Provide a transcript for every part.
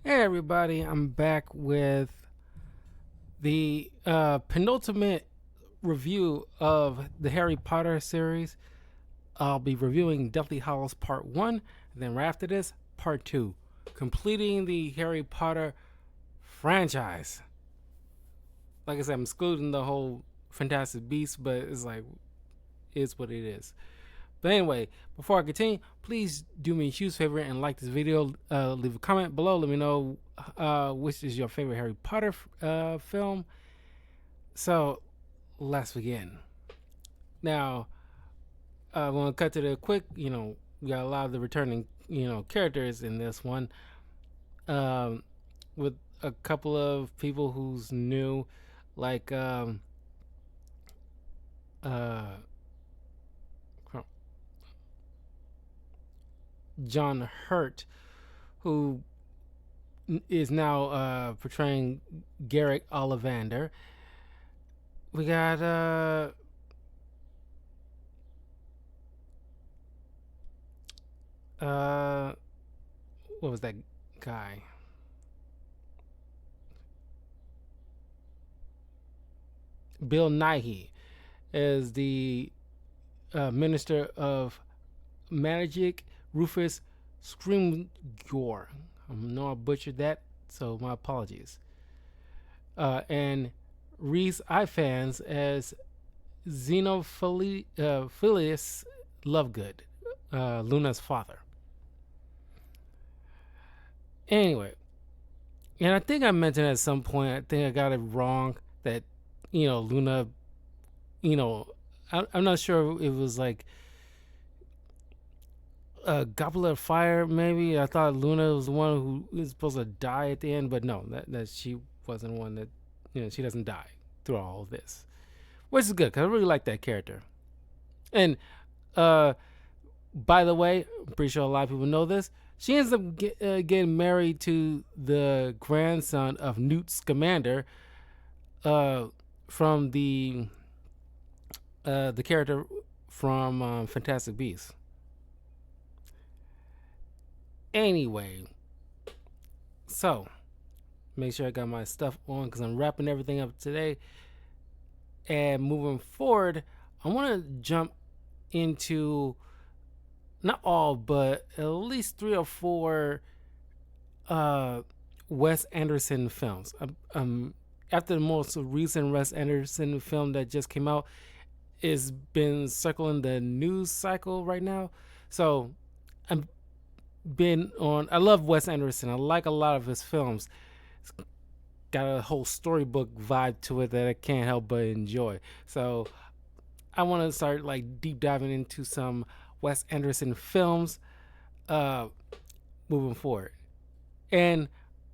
Hey everybody, I'm back with the penultimate review of the Harry Potter series. I'll be reviewing Deathly Hallows Part 1, and then right after this, Part 2, completing the Harry Potter franchise. Like I said, I'm excluding the whole Fantastic Beasts, but it's like, it's what it is. But anyway, before I continue, please do me a huge favor and like this video. Leave a comment below. Let me know which is your favorite Harry Potter film. So let's begin. Now, I'm going to cut to the quick. We got a lot of the returning, characters in this one. With a couple of people who's new, like John Hurt, who is now portraying Garrick Ollivander. We got what was that guy? Bill Nighy as the Minister of Magic, Rufus Scrimgeour. I know I butchered that, so my apologies. And Rhys Ifans as Xenophilius Lovegood, Luna's father. Anyway, and I think I mentioned at some point, I think I got it wrong that, Luna, I'm not sure it was like a goblet of fire, maybe. I thought Luna was the one who was supposed to die at the end, but no, that she wasn't one that, she doesn't die through all of this, which is good because I really like that character. And by the way, I'm pretty sure a lot of people know this. She ends up getting married to the grandson of Newt Scamander, from the character from Fantastic Beasts. Anyway, so make sure I got my stuff on because I'm wrapping everything up today. And moving forward, I want to jump into not all, but at least 3 or 4 Wes Anderson films. After the most recent Wes Anderson film that just came out, it's been circling the news cycle right now. So I'm been on. I love Wes Anderson. I like a lot of his films. It's got a whole storybook vibe to it that I can't help but enjoy. So I want to start like deep diving into some Wes Anderson films moving forward. And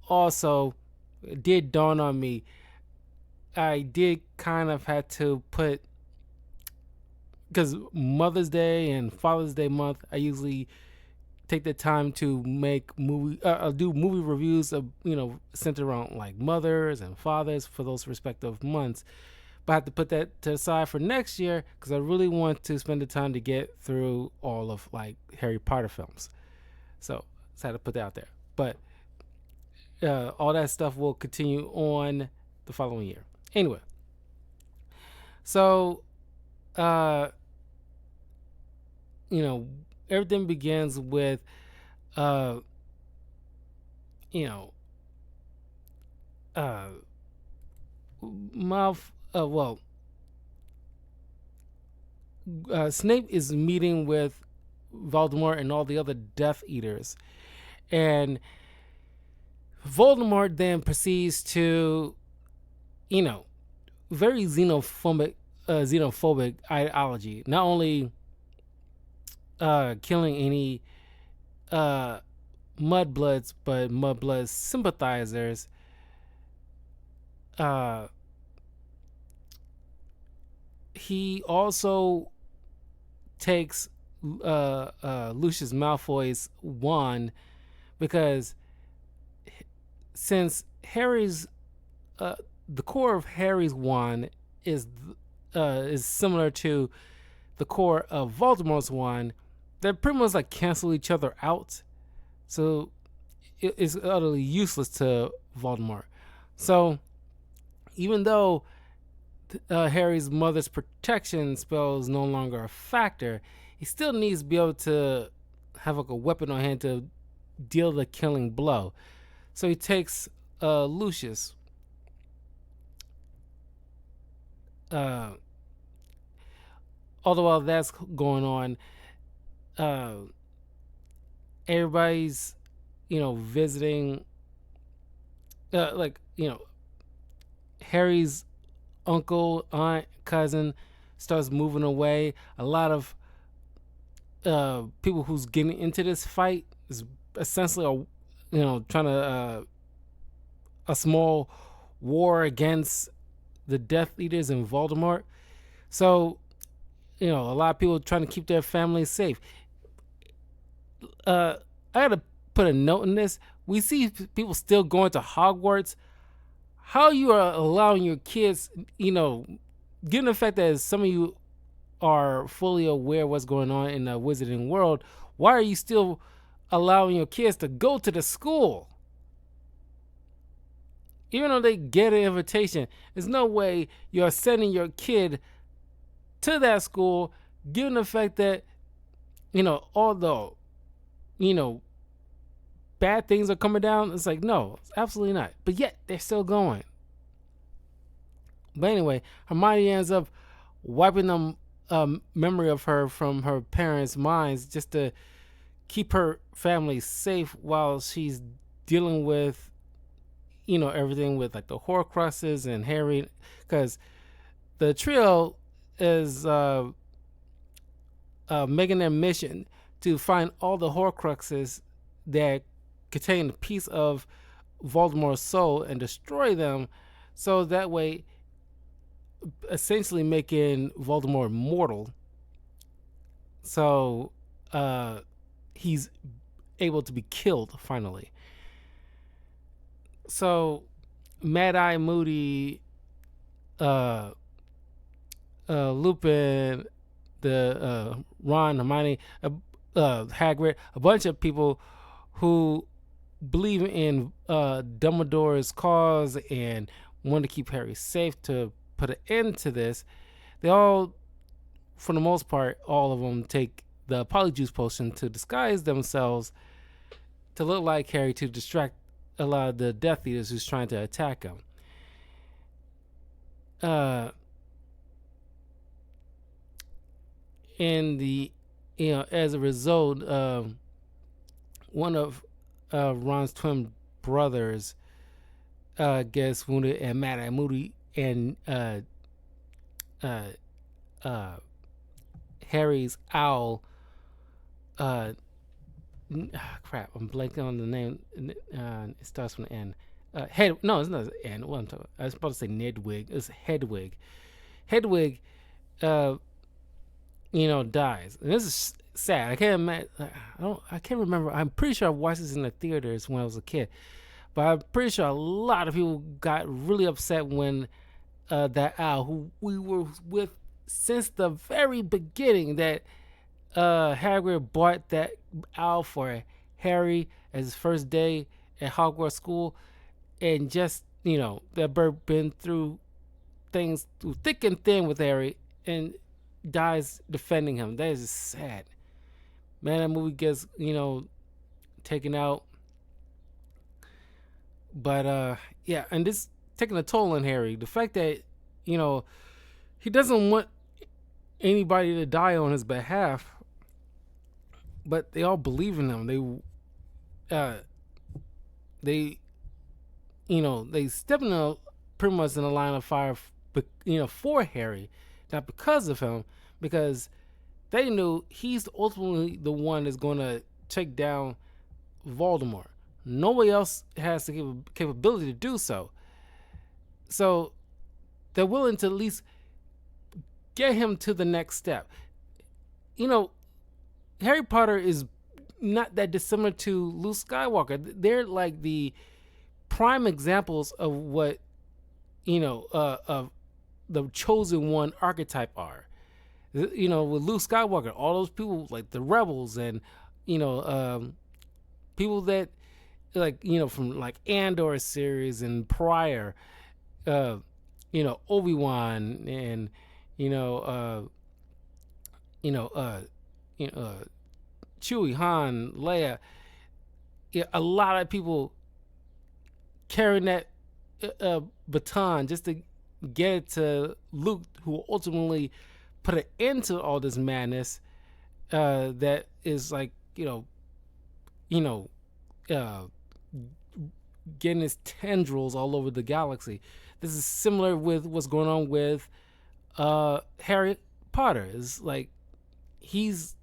also, it did dawn on me, I did kind of had to put, because Mother's Day and Father's Day month, I usually take the time to make do movie reviews of, centered around like mothers and fathers for those respective months. But I have to put that to the side for next year because I really want to spend the time to get through all of like Harry Potter films. So I had to put that out there. But all that stuff will continue on the following year. Anyway, so everything begins with Snape is meeting with Voldemort and all the other Death Eaters, and Voldemort then proceeds to, very xenophobic ideology. Not only killing any mudbloods, but mudblood sympathizers. He also takes Lucius Malfoy's wand because since Harry's the core of Harry's wand is similar to the core of Voldemort's wand, they pretty much like cancel each other out. So is utterly useless to Voldemort. So even though Harry's mother's protection spell is no longer a factor, he still needs to be able to have like a weapon on hand to deal the killing blow. So he takes Lucius. Uh, all the while that's going on, uh, everybody's, visiting. Harry's uncle, aunt, cousin starts moving away. A lot of people who's getting into this fight is essentially trying to a small war against the Death Eaters and Voldemort. So, a lot of people trying to keep their families safe. I gotta put a note in this. We see people still going to Hogwarts. How you are allowing your kids, given the fact that some of you are fully aware of what's going on in the wizarding world, why are you still allowing your kids to go to the school? Even though they get an invitation, there's no way you're sending your kid to that school, given the fact that, although, bad things are coming down. It's like, no, absolutely not. But yet, they're still going. But anyway, Hermione ends up wiping the memory of her from her parents' minds just to keep her family safe while she's dealing with, everything with like the Horcruxes and Harry. Because the trio is making their mission to find all the Horcruxes that contain a piece of Voldemort's soul and destroy them, so that way, essentially making Voldemort mortal. So he's able to be killed finally. So Mad Eye Moody, Lupin, the Ron, Hermione, Hagrid, a bunch of people who believe in Dumbledore's cause and want to keep Harry safe to put an end to this. They all, for the most part, all of them take the Polyjuice potion to disguise themselves to look like Harry to distract a lot of the Death Eaters who's trying to attack him. And as a result, one of Ron's twin brothers gets wounded, and Mad Eye Moody and Harry's owl. Crap, I'm blanking on the name. It starts from the N. No, it's not N. What I'm talking about. I was supposed to say Nedwig. It's Hedwig. Hedwig, dies, and this is sad. I can't imagine. I can't remember. I'm pretty sure I watched this in the theaters when I was a kid, but I'm pretty sure a lot of people got really upset when that owl, who we were with since the very beginning, that Hagrid bought that owl for Harry as his first day at Hogwarts School, and just that bird been through things through thick and thin with Harry and dies defending him. That is just sad. Man, that movie gets taken out, but yeah, and this taking a toll on Harry. The fact that he doesn't want anybody to die on his behalf, but they all believe in him. They step in pretty much in the line of fire, for Harry, not because of him, because they knew he's ultimately the one that's going to take down Voldemort. Nobody else has the capability to do so. So they're willing to at least get him to the next step. Harry Potter is not that dissimilar to Luke Skywalker. They're like the prime examples of what of the chosen one archetype are. With Luke Skywalker, all those people like the rebels and people that like from like Andor series and prior, uh, Obi-Wan and you know uh, you know uh, you know, Chewie, Han, Leia. Yeah, a lot of people carrying that baton just to get it to Luke, who ultimately put an end to all this madness. That is like you know, uh, getting his tendrils all over the galaxy. This is similar with what's going on with Harry Potter. Is like he's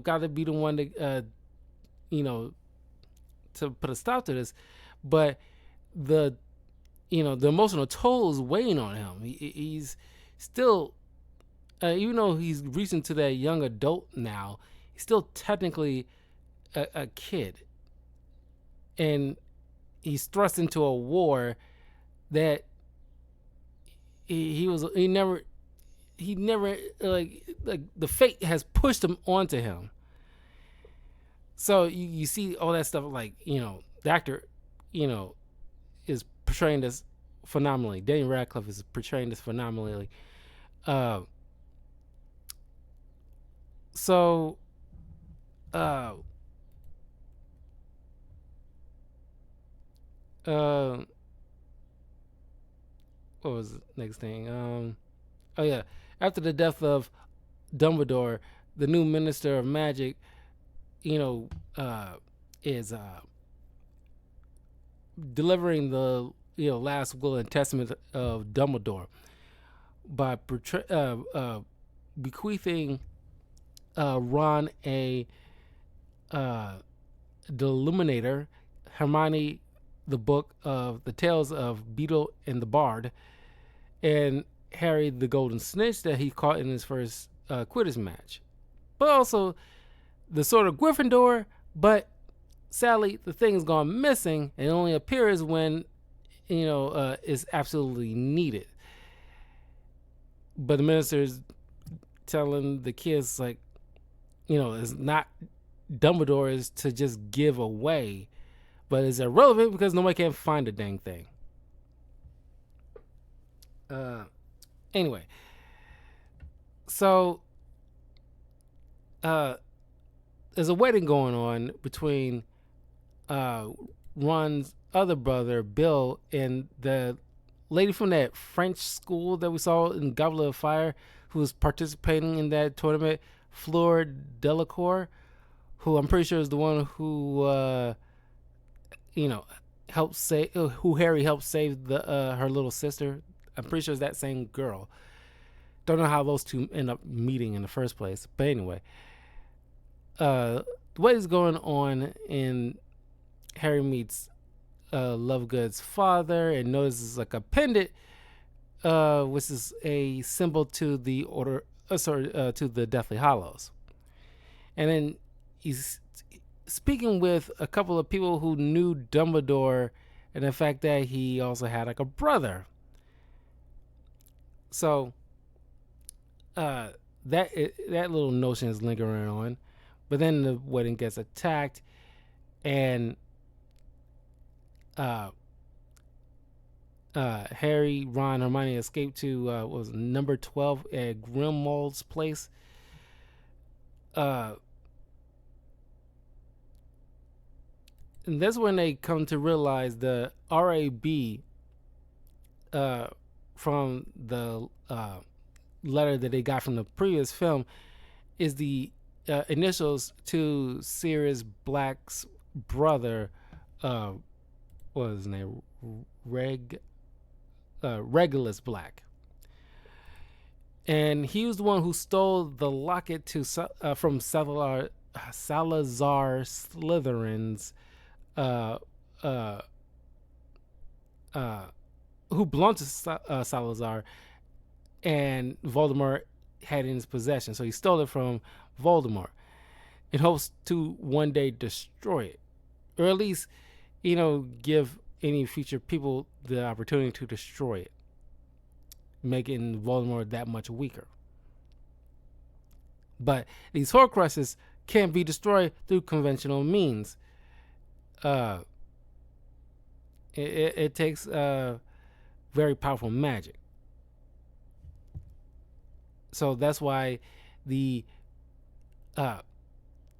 got to be the one to you know to put a stop to this, but the the emotional toll is weighing on him. He's still, even though he's reaching to that young adult now, he's still technically a kid, and he's thrust into a war that he never like the fate has pushed him onto him. So you see all that stuff, like the actor you know is portraying this phenomenally. Daniel Radcliffe is portraying this phenomenally. Uh, so, uh, uh, what was the next thing? Oh yeah, after the death of Dumbledore, the new Minister of Magic, is delivering the last will and testament of Dumbledore by bequeathing Ron the Illuminator, Hermione the book of the tales of Beetle and the Bard, and Harry the Golden Snitch that he caught in his first Quidditch match. But also the Sword of Gryffindor, but sadly the thing has gone missing and only appears when is absolutely needed. But the minister is telling the kids, like, it's not Dumbledore is to just give away, but it's irrelevant because nobody can find the dang thing. Anyway, so there's a wedding going on between Ron's other brother Bill and the lady from that French school that we saw in Goblet of Fire, who was participating in that tournament, Fleur Delacour, who I'm pretty sure is the one who helped save, who Harry helped save the her little sister. I'm pretty sure it's that same girl. Don't know how those two end up meeting in the first place, but anyway, what is going on in Harry meets Lovegood's father and notices like a pendant, which is a symbol to the order, to the Deathly Hallows. And then he's speaking with a couple of people who knew Dumbledore, and the fact that he also had like a brother. So, that little notion is lingering on, but then the wedding gets attacked, and Harry, Ron, Hermione escape to what was it, number 12 at Grimmald's place. And that's when they come to realize the RAB from the letter that they got from the previous film is the initials to Sirius Black's brother. What was his name? Regulus Black. And he was the one who stole the locket from Salazar Slytherin's, who belonged to Salazar, and Voldemort had in his possession. So he stole it from Voldemort in hopes to one day destroy it, or at least, give any future people the opportunity to destroy it, making Voldemort that much weaker. But these Horcruxes can't be destroyed through conventional means. It takes very powerful magic. So that's why the uh,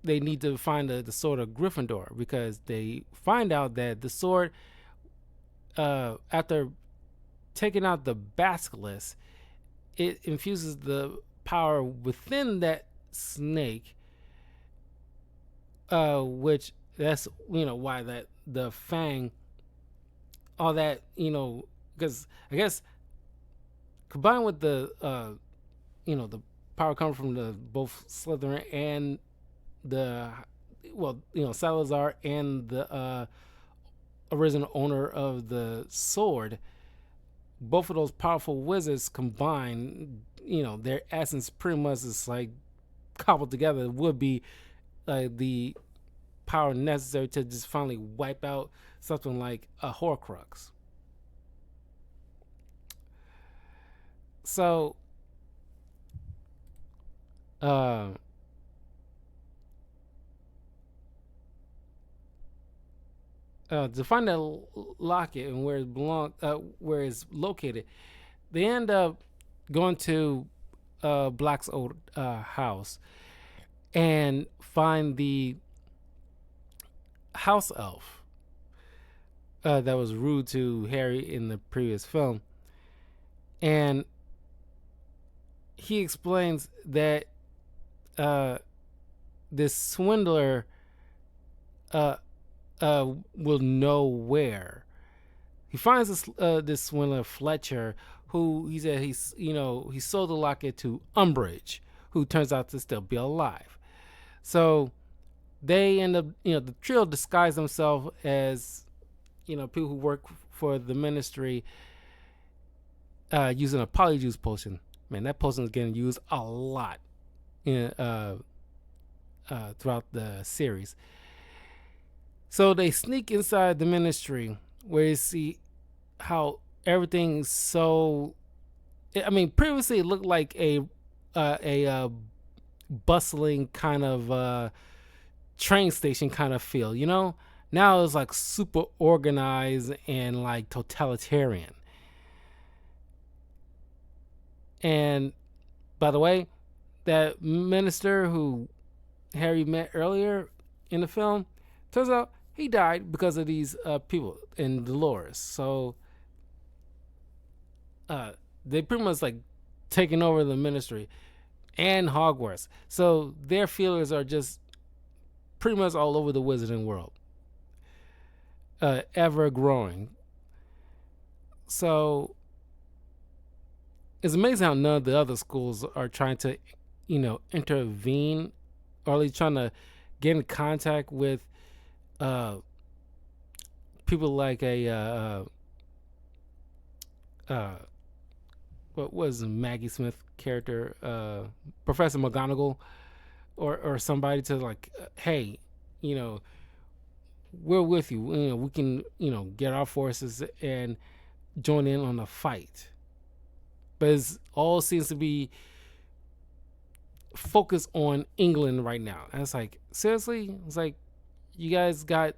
they need to find the sword of Gryffindor, because they find out that the sword, after taking out the basilisk, it infuses the power within that snake, which that's why that the fang, all that because I guess combined with the the power coming from the both Slytherin and the Salazar and the original owner of the sword, both of those powerful wizards combined, their essence pretty much is like cobbled together, would be the power necessary to just finally wipe out something like a Horcrux. So, uh, to find that locket and where it's located, they end up going to Black's old house and find the house elf that was rude to Harry in the previous film, and he explains that this swindler uh, will know where. He finds this swindler Fletcher, who he said he sold the locket to Umbridge, who turns out to still be alive. So they end up, the trio disguise themselves as people who work for the ministry, using a polyjuice potion. Man, that potion is getting used a lot throughout the series. So they sneak inside the ministry, where you see how everything's so. I mean, previously it looked like a bustling kind of train station kind of feel, Now it's like super organized and like totalitarian. And by the way, that minister who Harry met earlier in the film, turns out he died because of these people in Dolores. So they pretty much like taking over the ministry and Hogwarts. So their feelers are just pretty much all over the wizarding world, ever growing. So it's amazing how none of the other schools are trying to, intervene, or at least trying to get in contact with people like what was Maggie Smith character, Professor McGonagall, or somebody to like, hey, we're with you. We can get our forces and join in on the fight. But it all seems to be focused on England right now. And it's like, seriously? It's like, you guys got,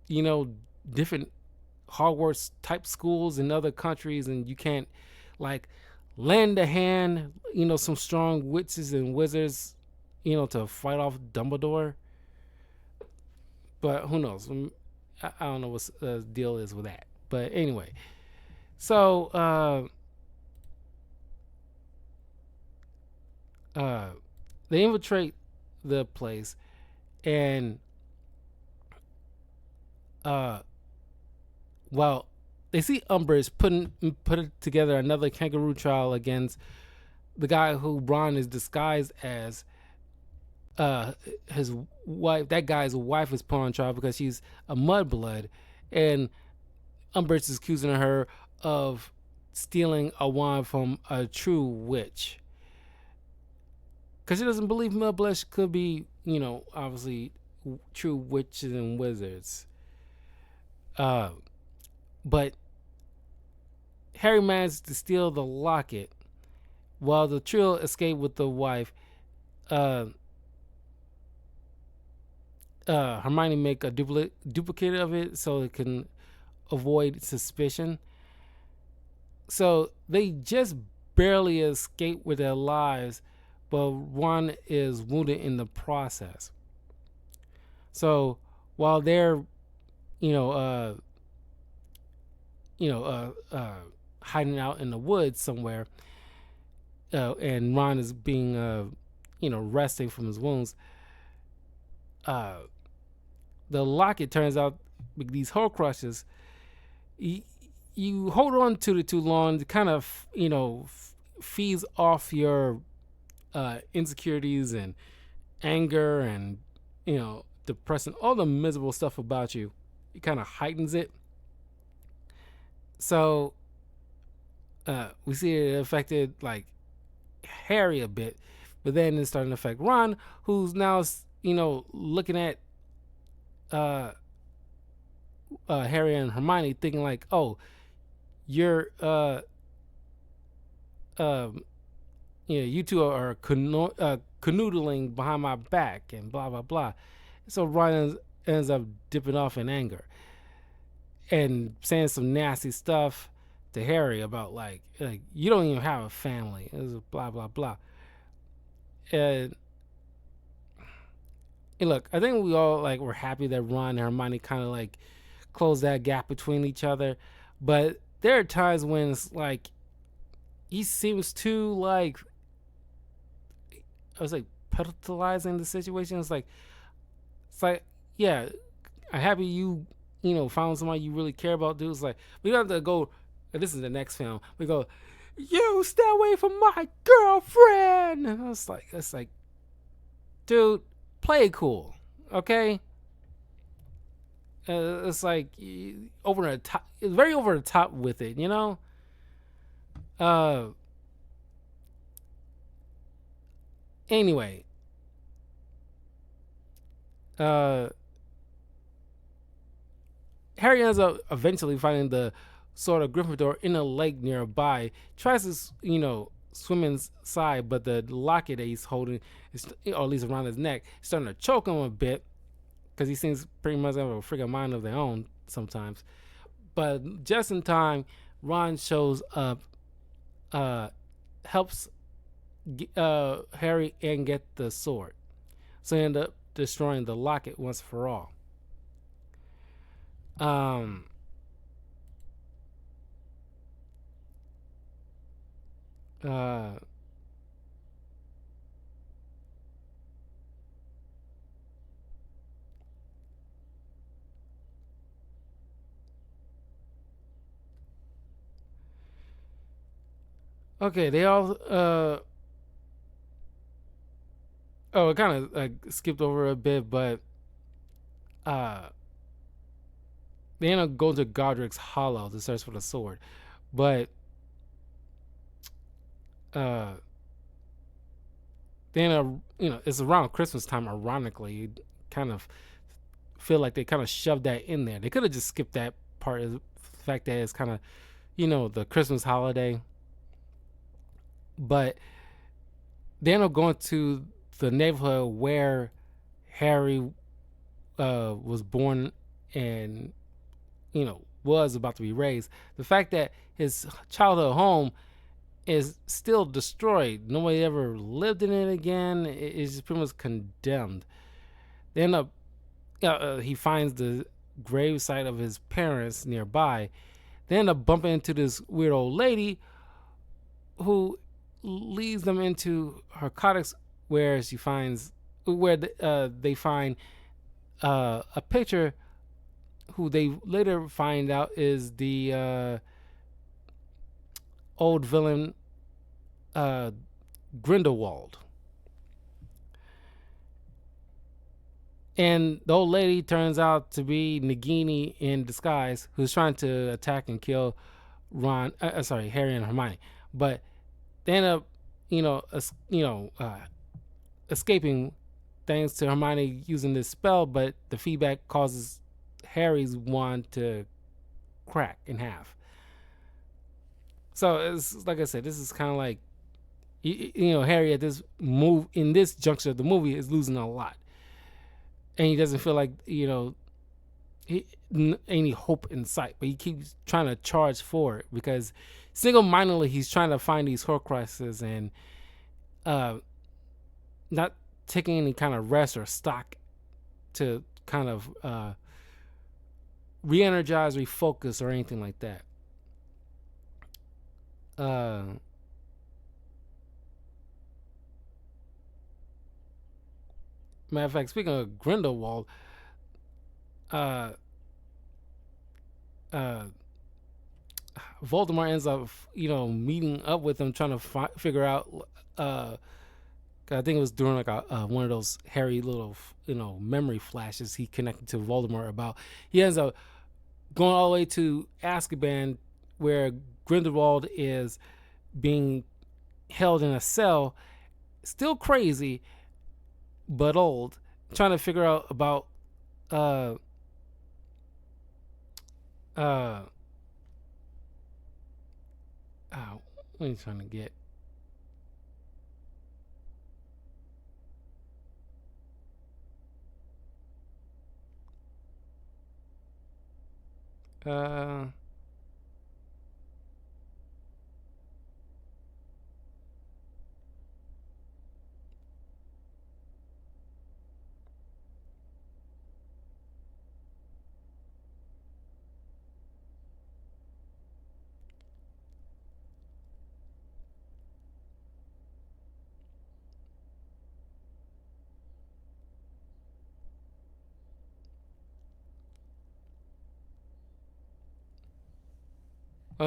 different Hogwarts type schools in other countries, and you can't like lend a hand, some strong witches and wizards, to fight off Dumbledore. But who knows? I don't know what the deal is with that. But anyway, so they infiltrate the place, and well, they see Umbridge put together another kangaroo trial against the guy who Ron is disguised as. His wife, that guy's wife, is put on trial because she's a mudblood, and Umbridge is accusing her of stealing a wand from a true witch, because she doesn't believe mudbloods could be, obviously true witches and wizards. But Harry managed to steal the locket while the trio escaped with the wife. Hermione make a duplicate of it so it can avoid suspicion. So they just barely escape with their lives, but Ron is wounded in the process. So while they're, you know, uh, you know, hiding out in the woods somewhere, and Ron is being, resting from his wounds, uh, the locket turns out these Horcruxes. You hold on to it too long, it kind of, feeds off your insecurities and anger and, depression, all the miserable stuff about you. It kind of heightens it. So we see it affected like Harry a bit, but then it's starting to affect Ron, who's now, looking at Harry and Hermione, thinking like, oh, you're you two are canoodling behind my back and blah blah blah. So Ron ends up dipping off in anger and saying some nasty stuff to Harry about like you don't even have a family. It was blah blah blah. And look, I think we all like were happy that Ron and Hermione kind of like closed that gap between each other, but there are times when it's like he seems too like, I was like, pedalizing the situation. It's like yeah, I'm happy you found somebody you really care about, dude. It's like we don't have to go. This is the next film. We go, you stay away from my girlfriend. And it's like, dude, play it cool, okay? It's like over the top. It's very over the top with it, Anyway, Harry ends up eventually finding the sword of Gryffindor in a lake nearby. Tries to, swim inside, but the locket that he's holding, or at least around his neck, is starting to choke him a bit because he seems pretty much have a freaking mind of their own sometimes. But just in time, Ron shows up, helps Harry and get the sword. So he ended up destroying the locket once for all. Okay, they all oh, it kind of like skipped over a bit, but uh they end up going to Godric's Hollow to search for the sword. But they end up, it's around Christmas time, ironically. You kind of feel like they kind of shoved that in there. They could have just skipped that part, the fact that it's kind of, the Christmas holiday. But they end up going to the neighborhood where Harry was born and, was about to be raised. The fact that his childhood home is still destroyed, nobody ever lived in it again, it's just pretty much condemned. They end up, he finds the gravesite of his parents nearby. They end up bumping into this weird old lady who leads them into narcotics, where they find a picture who they later find out is the old villain Grindelwald. And the old lady turns out to be Nagini in disguise, who's trying to attack and kill Harry and Hermione. But they end up, escaping thanks to Hermione using this spell. But the feedback causes Harry's wand to crack in half. So it's like I said, this is kind of like, Harry at this in this juncture of the movie is losing a lot, and he doesn't feel like any hope in sight, but he keeps trying to charge forward because single-mindedly he's trying to find these Horcruxes and uh, not taking any kind of rest or stock to kind of re-energize, refocus, or anything like that. Matter of fact, speaking of Grindelwald, uh, uh, Voldemort ends up, meeting up with him, trying to figure out. I think it was during like one of those hairy little, memory flashes he connected to Voldemort about. He ends up going all the way to Azkaban, where Grindelwald is being held in a cell, still crazy, but old, trying to figure out about uh uh what are you trying to get? Uh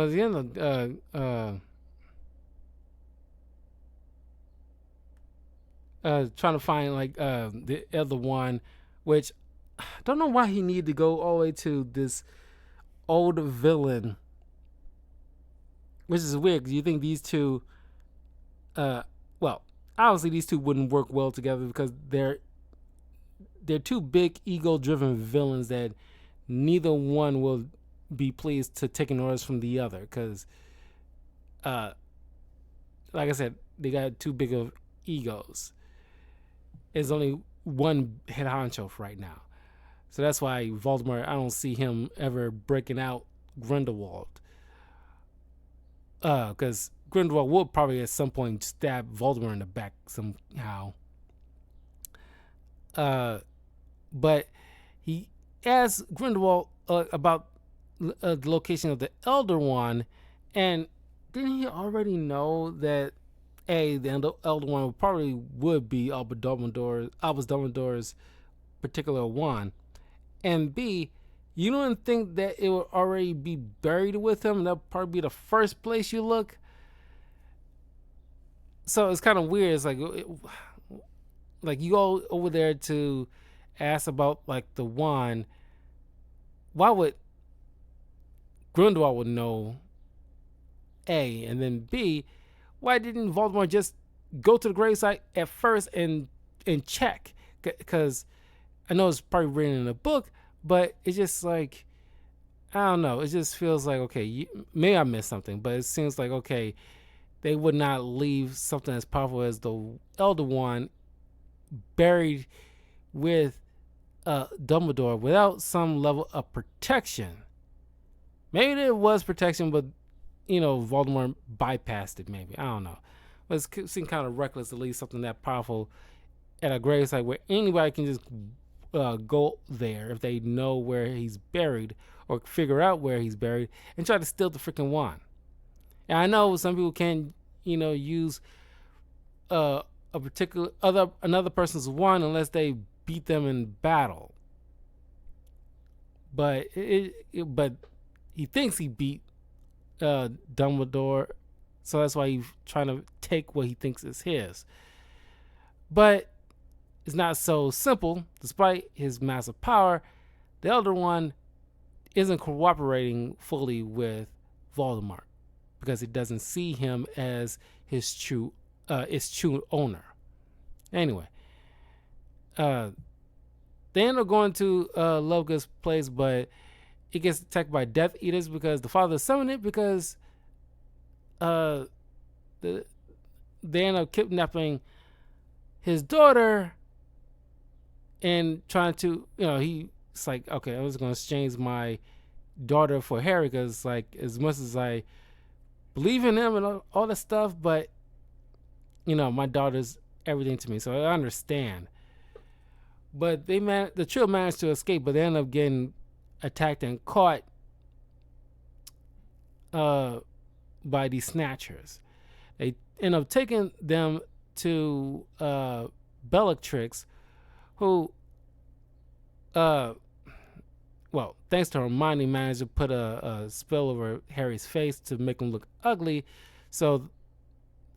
the end of trying to find like the other one, which I don't know why he needed to go all the way to this old villain, which is weird because you think these two, well, obviously these two wouldn't work well together because they're two big ego-driven villains that neither one will be pleased to taking orders from the other because, uh, like I said, they got too big of egos. There's only one head honcho for right now. So that's why Voldemort, I don't see him ever breaking out Grindelwald. Because Grindelwald will probably at some point stab Voldemort in the back somehow. But he asks Grindelwald about the location of the Elder One, and didn't he already know that the Elder One probably would be Albus Dumbledore's particular wand, and B, you don't think that it would already be buried with him? That'd probably be the first place you look. So it's kind of weird. It's like you go over there to ask about like the wand. Why would Grindelwald would know? A, and then B, why didn't Voldemort just go to the gravesite at first and check? Because I know it's probably written in a book, but it's just like, I don't know. It just feels like, okay, maybe I missed something, but it seems like, okay, they would not leave something as powerful as the Elder Wand buried with Dumbledore without some level of protection. Maybe there was protection, but Voldemort bypassed it. Maybe, I don't know. But it seems kind of reckless to leave something that powerful at a gravesite where anybody can just go there if they know where he's buried or figure out where he's buried and try to steal the freaking wand. And I know some people can't, use a particular another person's wand unless they beat them in battle. But but he thinks he beat Dumbledore, so that's why he's trying to take what he thinks is his. But it's not so simple. Despite his massive power, the Elder One isn't cooperating fully with Voldemort because he doesn't see him as his true owner. Anyway, they end up going to Loga's place, but it gets attacked by Death Eaters because the father summoned it because they end up kidnapping his daughter and trying to, he it's like, okay, I was gonna exchange my daughter for Harry because like as much as I believe in him and all that stuff, but my daughter's everything to me, so I understand. But the trio managed to escape, but they end up getting attacked and caught uh, by these snatchers. They end up taking them to Bellatrix, who, well, thanks to Hermione, managed to put a spell over Harry's face to make him look ugly, so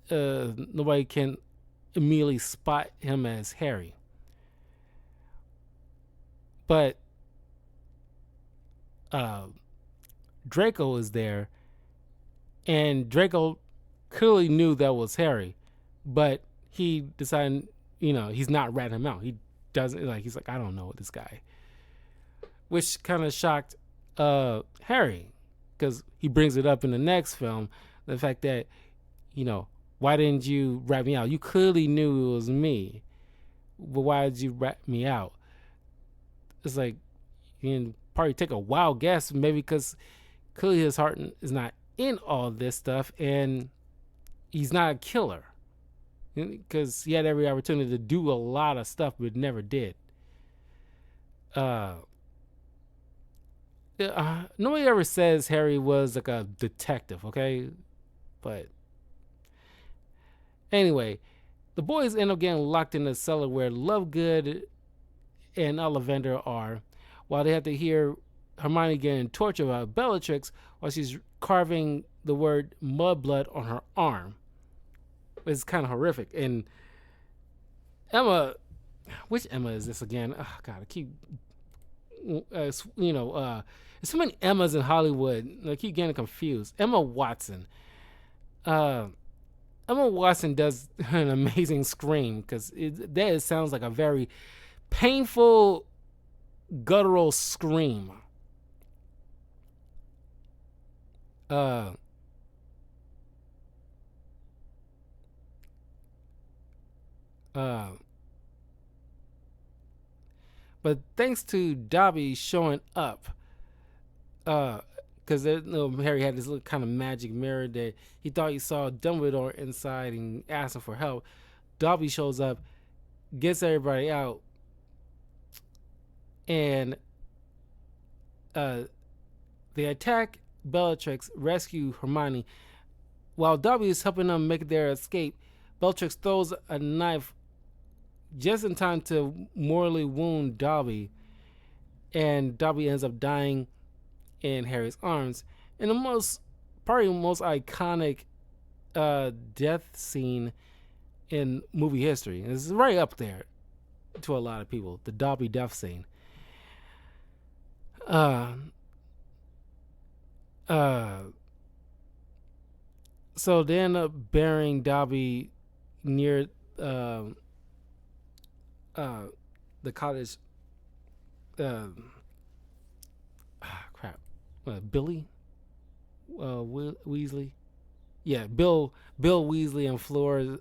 nobody can immediately spot him as Harry. But Draco is there, and Draco clearly knew that was Harry, but he decided, he's not ratting him out. He doesn't he's like, I don't know this guy, which kind of shocked Harry because he brings it up in the next film, the fact that why didn't you rat me out? You clearly knew it was me, but why did you rat me out? It's like you can probably take a wild guess, maybe because clearly his heart is not in all this stuff, and he's not a killer because he had every opportunity to do a lot of stuff but never did. Nobody ever says Harry was like a detective, okay? But anyway, the boys end up getting locked in the cellar where Lovegood and Ollivander are, while they have to hear Hermione getting tortured by Bellatrix while she's carving the word mudblood on her arm. It's kind of horrific. And Emma, which Emma is this again? Oh God, I keep, there's so many Emmas in Hollywood. I keep getting confused. Emma Watson. Emma Watson does an amazing scream because it sounds like a very painful, guttural scream. But thanks to Dobby showing up, because Harry had this little kind of magic mirror that he thought he saw Dumbledore inside and asked him for help. Dobby shows up, gets everybody out, and they attack Bellatrix, rescue Hermione. While Dobby is helping them make their escape, Bellatrix throws a knife just in time to mortally wound Dobby, and Dobby ends up dying in Harry's arms. And probably the most iconic death scene in movie history. And it's right up there to a lot of people, the Dobby death scene. So they end up burying Dobby near the cottage. Billy Weasley. Yeah, Bill Weasley and Flora's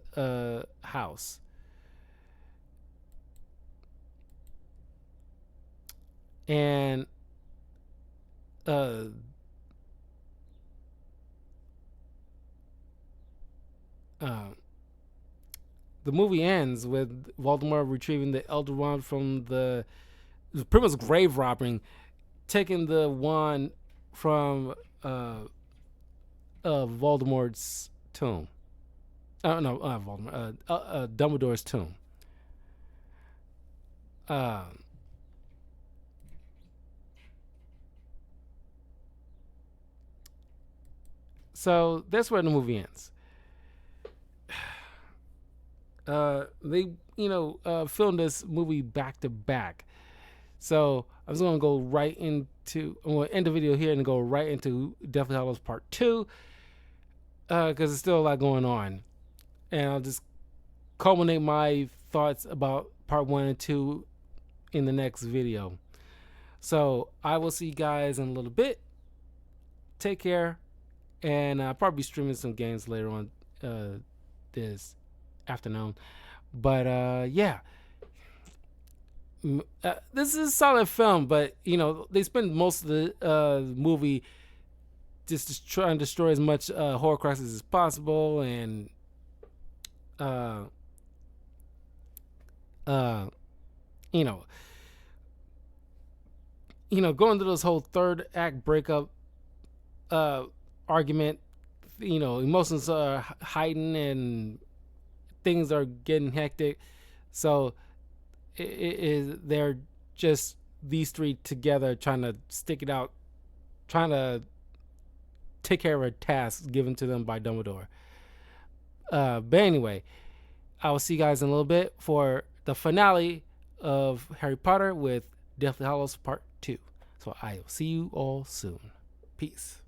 house. And the movie ends with Voldemort retrieving the Elder Wand from pretty much grave robbing, taking the wand from Voldemort's tomb. No, Voldemort. Dumbledore's tomb. So that's where the movie ends. They filmed this movie back to back, so I was gonna go right into. I'm gonna end the video here and go right into Deathly Hallows Part 2, because there's still a lot going on, and I'll just culminate my thoughts about Part 1 and 2 in the next video. So I will see you guys in a little bit. Take care, and I'll probably be streaming some games later on this afternoon. But yeah, This is a solid film, but they spend most of the movie just trying to destroy as much Horcruxes as possible, and uh, uh, you know, going to this whole third act breakup uh, argument. Emotions are heightened and things are getting hectic. So they're just these three together trying to stick it out, trying to take care of a task given to them by Dumbledore. But anyway, I will see you guys in a little bit for the finale of Harry Potter with Deathly Hallows Part 2. So I will see you all soon. Peace.